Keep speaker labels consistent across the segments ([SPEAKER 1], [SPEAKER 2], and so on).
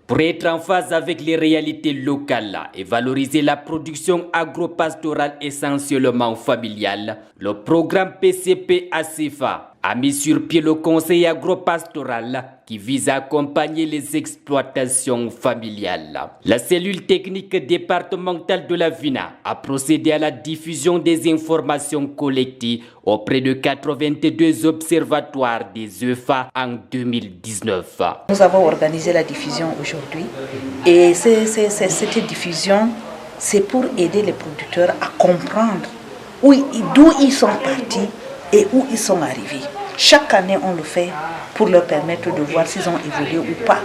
[SPEAKER 1] Pour être en phase avec les réalités locales et valoriser la production agro-pastorale essentiellement familiale, le programme PCP-ACFA a mis sur pied le conseil agro-pastoral qui vise à accompagner les exploitations familiales. La cellule technique départementale de la VINA a procédé à la diffusion des informations collectées auprès de 82 observatoires des EFA en 2019.
[SPEAKER 2] Nous avons organisé la diffusion aujourd'hui et cette diffusion, c'est pour aider les producteurs à comprendre d'où ils sont partis et où ils sont arrivés. Chaque année, on le fait pour leur permettre de voir s'ils ont évolué ou pas.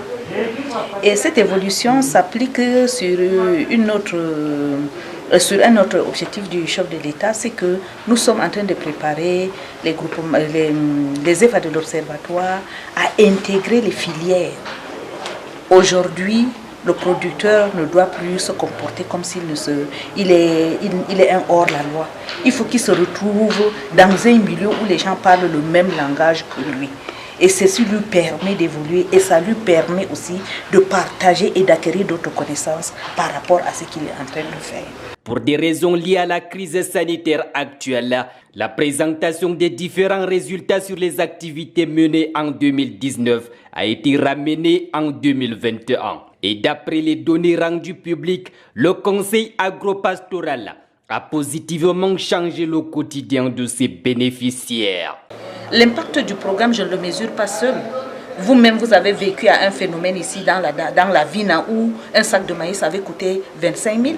[SPEAKER 2] Et cette évolution s'applique sur un autre objectif du chef de l'État, c'est que nous sommes en train de préparer les EFA de l'Observatoire à intégrer les filières. Aujourd'hui, le producteur ne doit plus se comporter comme s'il est un hors-la-loi. Il faut qu'il se retrouve dans un milieu où les gens parlent le même langage que lui. Et ceci lui permet d'évoluer et ça lui permet aussi de partager et d'acquérir d'autres connaissances par rapport à ce qu'il est en train de faire.
[SPEAKER 1] Pour des raisons liées à la crise sanitaire actuelle, la présentation des différents résultats sur les activités menées en 2019 a été ramenée en 2021. Et d'après les données rendues publiques, le conseil agro-pastoral a positivement changé le quotidien de ses bénéficiaires.
[SPEAKER 2] L'impact du programme, je ne le mesure pas seul. Vous-même, vous avez vécu à un phénomène ici dans la VINA où un sac de maïs avait coûté 25 000.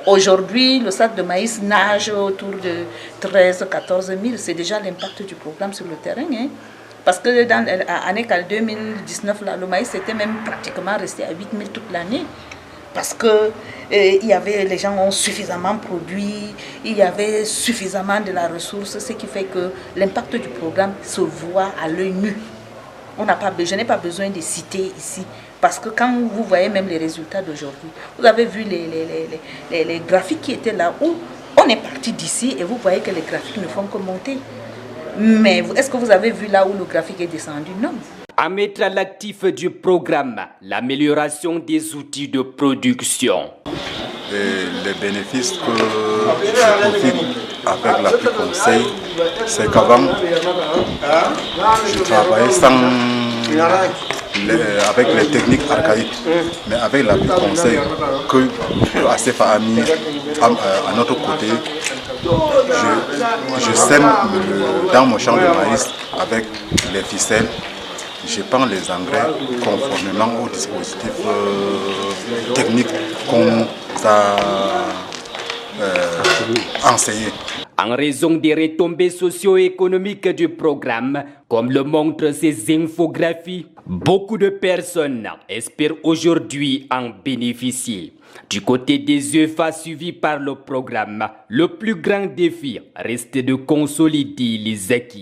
[SPEAKER 2] Aujourd'hui, le sac de maïs nage autour de 13 14 000. C'est déjà l'impact du programme sur le terrain. Parce que dans l'année 2019, là, le maïs était même pratiquement resté à 8 000 toute l'année. Parce que les gens ont suffisamment produit, il y avait suffisamment de la ressource, ce qui fait que l'impact du programme se voit à l'œil nu. Je n'ai pas besoin de citer ici, parce que quand vous voyez même les résultats d'aujourd'hui, vous avez vu les graphiques qui étaient là où on est parti d'ici et vous voyez que les graphiques ne font que monter. Mais est-ce que vous avez vu là où le graphique est descendu? Non.
[SPEAKER 1] À mettre à l'actif du programme, l'amélioration des outils de production.
[SPEAKER 3] Et les bénéfices que je profite avec l'appui conseil, c'est qu'avant, je travaillais avec les techniques archaïques, mais avec l'appui conseil que ACFA a mis à notre côté, je sème dans mon champ de maïs avec les ficelles. Je prends les engrais conformément au dispositif technique qu'on nous a enseigné.
[SPEAKER 1] En raison des retombées socio-économiques du programme, comme le montrent ces infographies, beaucoup de personnes espèrent aujourd'hui en bénéficier. Du côté des EFA suivis par le programme, le plus grand défi reste de consolider les acquis.